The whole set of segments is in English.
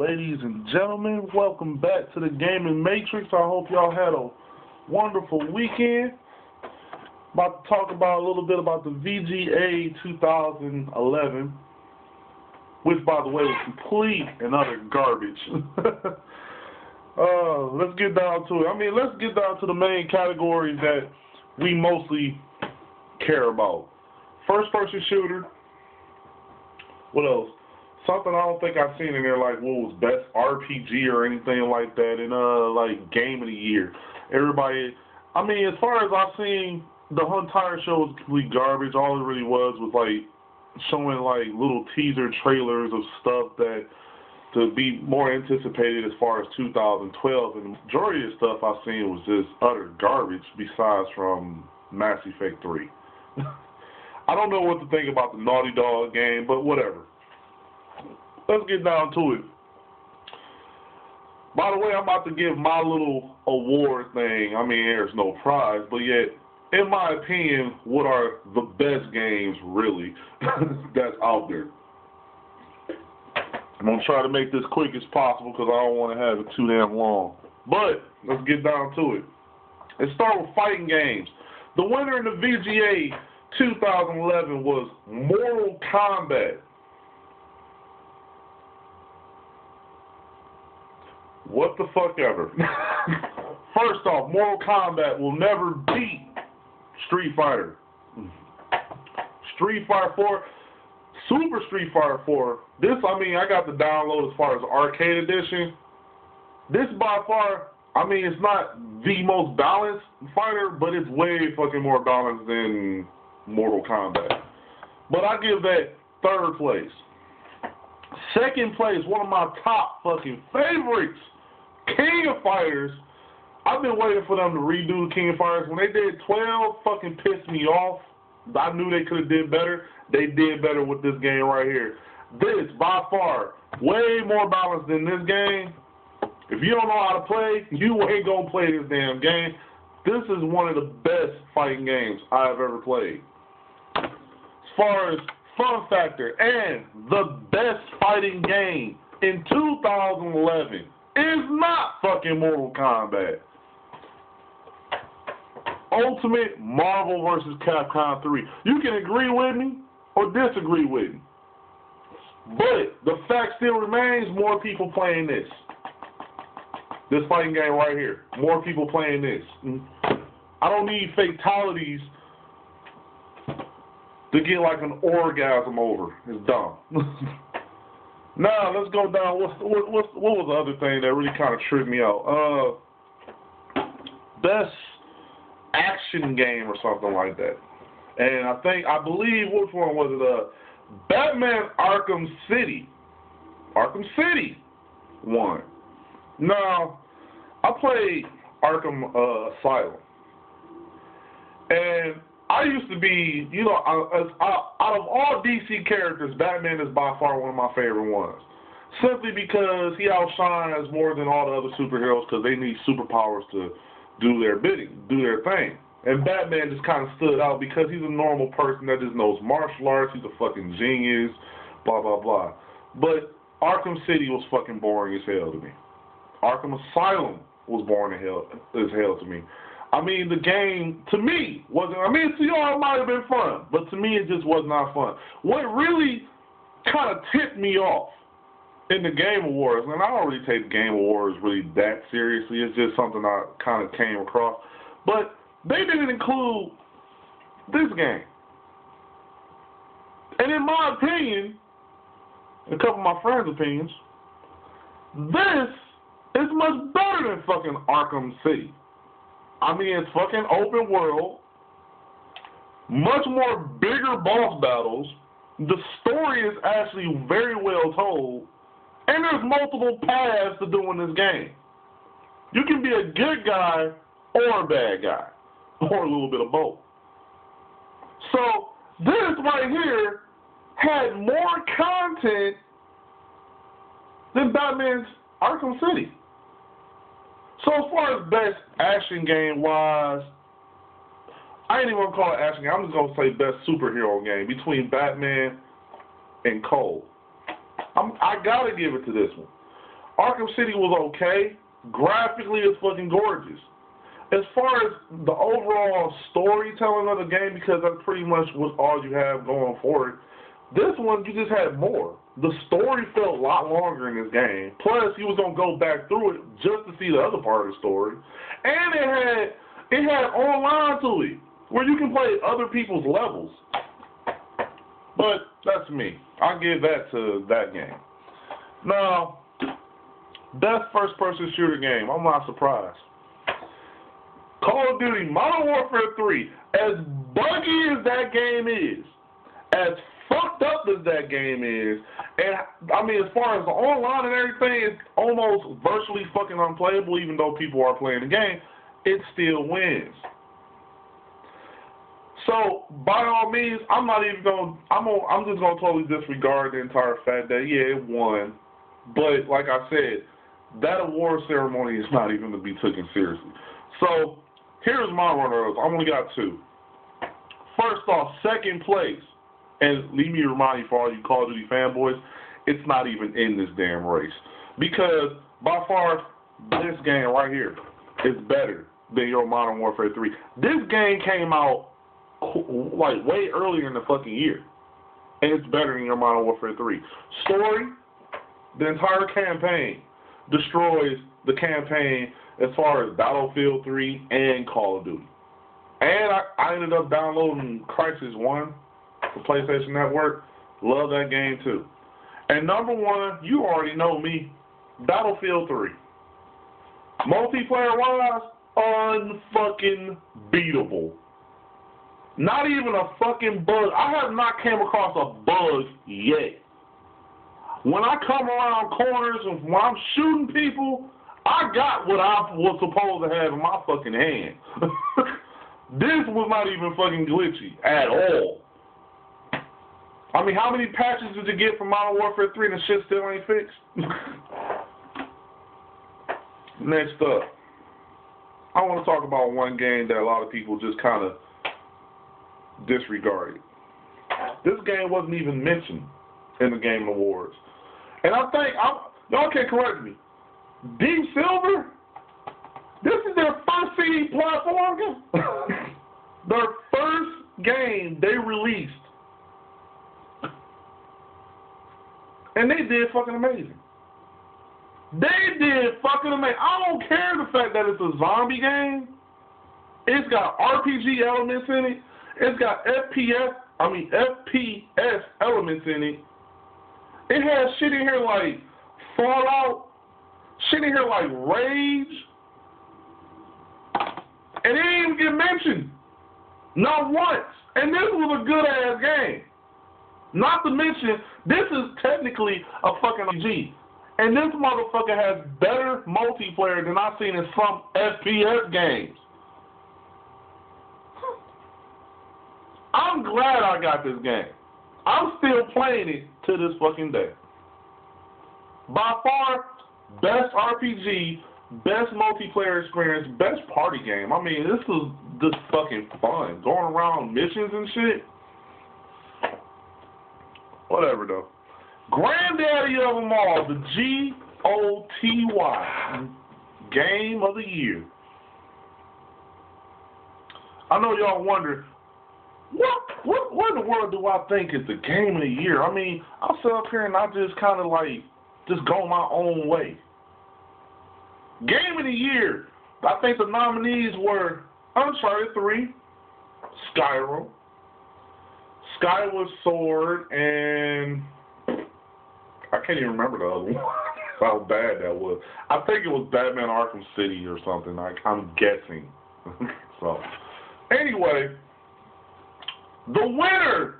Ladies and gentlemen, welcome back to the Gaming Matrix. I hope y'all had a wonderful weekend. About to talk about a little bit about the VGA 2011, which, by the way, was complete and utter garbage. Let's get down to it. Let's get down to the main categories that we mostly care about. First-person shooter. What else? Something I don't think I've seen in there, like what was best RPG or anything like that, and like game of the year. Everybody, as far as I've seen, the entire show was complete garbage. All it really was like showing like little teaser trailers of stuff that to be more anticipated as far as 2012, and the majority of the stuff I've seen was just utter garbage. Besides from Mass Effect 3, I don't know what to think about the Naughty Dog game, but whatever. Let's get down to it. By the way, I'm about to give my little award thing. There's no prize, but yet, in my opinion, what are the best games, really, that's out there? I'm going to try to make this quick as possible because I don't want to have it too damn long. But, let's get down to it. Let's start with fighting games. The winner in the VGA 2011 was Mortal Kombat. What the fuck ever. First off, Mortal Kombat will never beat Street Fighter. Street Fighter 4, Super Street Fighter 4. This, I got the download as far as arcade edition. This by far, it's not the most balanced fighter, but it's way fucking more balanced than Mortal Kombat. But I give that third place. Second place, one of my top fucking favorites, King of Fighters. I've been waiting for them to redo King of Fighters. When they did 12, fucking pissed me off. I knew they could have did better. They did better with this game right here. This, by far, way more balanced than this game. If you don't know how to play, you ain't gonna play this damn game. This is one of the best fighting games I've ever played. As far as fun factor, and the best fighting game in 2011 is not fucking Mortal Kombat. Ultimate Marvel vs. Capcom 3. You can agree with me or disagree with me, but the fact still remains, more people playing this. This fighting game right here. More people playing this. I don't need fatalities to get like an orgasm over. It's dumb. Now, let's go down. What was the other thing that really kind of tripped me out? Best action game or something like that. And I believe, which one was it? Batman Arkham City. Arkham City won. Now, I played Arkham Asylum. And I used to be, out of all DC characters, Batman is by far one of my favorite ones. Simply because he outshines more than all the other superheroes because they need superpowers to do their bidding, do their thing. And Batman just kind of stood out because he's a normal person that just knows martial arts, he's a fucking genius, blah, blah, blah. But Arkham City was fucking boring as hell to me. Arkham Asylum was boring as hell to me. The game, to me, wasn't, to y'all, it might have been fun, but to me, it just was not fun. What really kind of tipped me off in the Game Awards, and I don't really take the Game Awards really that seriously, it's just something I kind of came across, but they didn't include this game. And in my opinion, a couple of my friends' opinions, this is much better than fucking Arkham City. It's fucking open world, much more bigger boss battles, the story is actually very well told, and there's multiple paths to doing this game. You can be a good guy or a bad guy, or a little bit of both. So, this right here had more content than Batman's Arkham City. So as far as best action game wise, I ain't even gonna call it action game. I'm just gonna say best superhero game between Batman and Cole. I gotta give it to this one. Arkham City was okay. Graphically, it's fucking gorgeous. As far as the overall storytelling of the game, because that pretty much was all you have going for it, this one, you just had more. The story felt a lot longer in this game. Plus, you was going to go back through it just to see the other part of the story. And it had online to it, where you can play other people's levels. But that's me. I'll give that to that game. Now, best first-person shooter game. I'm not surprised. Call of Duty Modern Warfare 3. As buggy as that game is, as fucked up as that game is, and I mean, as far as the online and everything, it's almost virtually fucking unplayable, even though people are playing the game, it still wins. So, by all means, I'm just gonna totally disregard the entire fact that, yeah, it won. But, like I said, that award ceremony is not even to be taken seriously. So, here's my runner-ups. I only got two. First off, second place, and leave me to remind you for all you Call of Duty fanboys, it's not even in this damn race. Because, by far, this game right here is better than your Modern Warfare 3. This game came out like way earlier in the fucking year, and it's better than your Modern Warfare 3. Story, the entire campaign destroys the campaign as far as Battlefield 3 and Call of Duty. And I ended up downloading Crysis 1 for PlayStation Network. Love that game too. And number one, you already know me, Battlefield 3. Multiplayer wise, unfucking beatable. Not even a fucking bug. I have not came across a bug yet. When I come around corners and when I'm shooting people, I got what I was supposed to have in my fucking hand. This was not even fucking glitchy at all. I mean, how many patches did you get from Modern Warfare 3 and the shit still ain't fixed? Next up, I want to talk about one game that a lot of people just kind of disregarded. This game wasn't even mentioned in the Game Awards. And I think, y'all can correct me, Deep Silver, this is their first CD platform game. Their first game they released. And they did fucking amazing. They did fucking amazing. I don't care the fact that it's a zombie game. It's got RPG elements in it. It's got FPS elements in it. It has shit in here like Fallout, shit in here like Rage. And it didn't even get mentioned. Not once. And this was a good ass game. Not to mention, this is technically a fucking RPG. And this motherfucker has better multiplayer than I've seen in some FPS games. I'm glad I got this game. I'm still playing it to this fucking day. By far, best RPG, best multiplayer experience, best party game. I mean, this is just fucking fun. Going around missions and shit. Whatever, though. Granddaddy of them all, the GOTY, Game of the Year. I know y'all wonder, what in the world do I think is the Game of the Year? I mean, I'll sit up here and I just kind of like, just go my own way. Game of the Year, I think the nominees were Uncharted 3, Skyrim, Skyward Sword, and I can't even remember the other one. How bad that was. I think it was Batman Arkham City or something. I'm guessing. So, anyway, the winner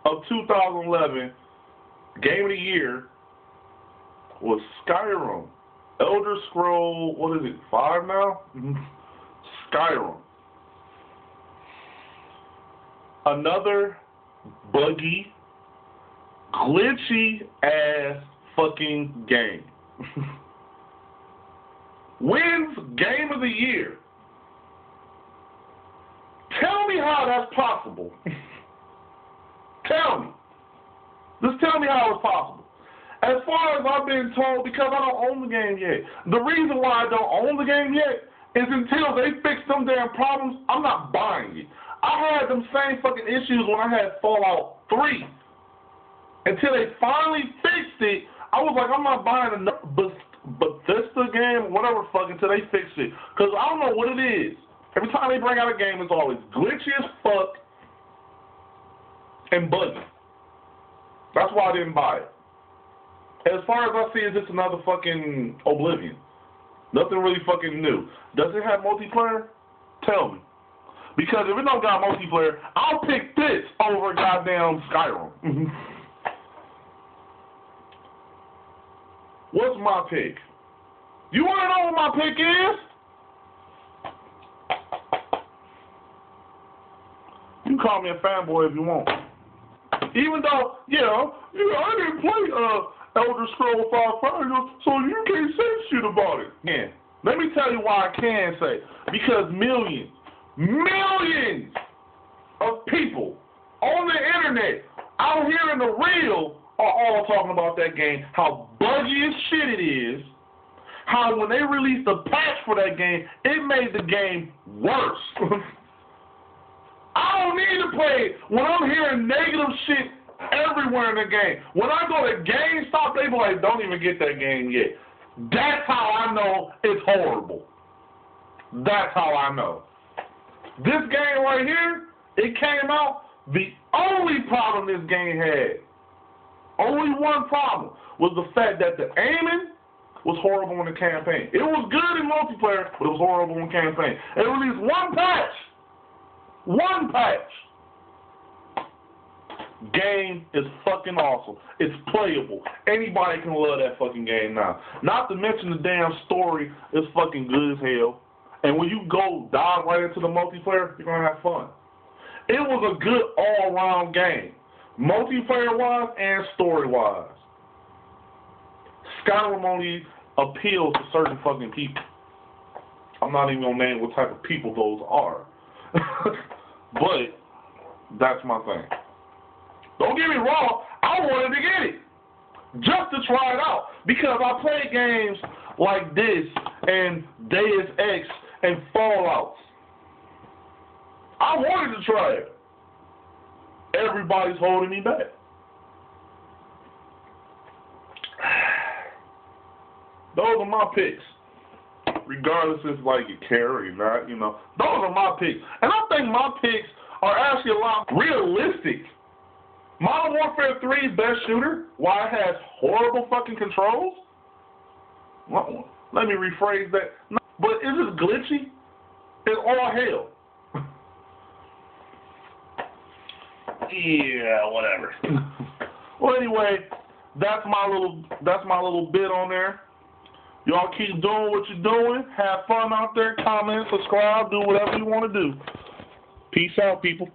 of 2011 Game of the Year was Skyrim. Elder Scroll, what is it, 5 now? Skyrim. Another buggy, glitchy ass fucking game. Wins Game of the Year. Tell me how that's possible. Tell me. Just tell me how it's possible. As far as I've been told, because I don't own the game yet. The reason why I don't own the game yet is until they fix them damn problems, I'm not buying it. I had them same fucking issues when I had Fallout 3. Until they finally fixed it, I was like, I'm not buying another Bethesda game, whatever fuck, until they fix it. Because I don't know what it is. Every time they bring out a game, it's always glitchy as fuck and buggy. That's why I didn't buy it. As far as I see, it's just another fucking Oblivion. Nothing really fucking new. Does it have multiplayer? Tell me. Because if it don't got multiplayer, I'll pick this over goddamn Skyrim. What's my pick? You want to know what my pick is? You can call me a fanboy if you want. Even though, I didn't play Elder Scrolls 5, so you can't say shit about it. Yeah. Let me tell you why I can say. Because millions of people on the internet out here in the real are all talking about that game, how buggy as shit it is, how when they released a patch for that game, it made the game worse. I don't need to play it when I'm hearing negative shit everywhere in the game. When I go to GameStop, they be like, don't even get that game yet. That's how I know it's horrible. That's how I know. This game right here, it came out, the only problem this game had, only one problem, was the fact that the aiming was horrible in the campaign. It was good in multiplayer, but it was horrible in campaign. They released one patch. One patch. Game is fucking awesome. It's playable. Anybody can love that fucking game now. Not to mention the damn story is fucking good as hell. And when you go dive right into the multiplayer, you're going to have fun. It was a good all-around game. Multiplayer-wise and story-wise. Skyrim only appeals to certain fucking people. I'm not even going to name what type of people those are. But that's my thing. Don't get me wrong, I wanted to get it. Just to try it out. Because I play games like this and Deus Ex and Fallout. I wanted to try it. Everybody's holding me back. Those are my picks. Regardless if like you care or you're not, those are my picks. And I think my picks are actually a lot realistic. Modern Warfare 3's best shooter, why it has horrible fucking controls? Well, let me rephrase that. No, but is it glitchy? It's all hell. Yeah, whatever. Well, anyway, that's my little bit on there. Y'all keep doing what you're doing. Have fun out there. Comment, subscribe, do whatever you want to do. Peace out, people.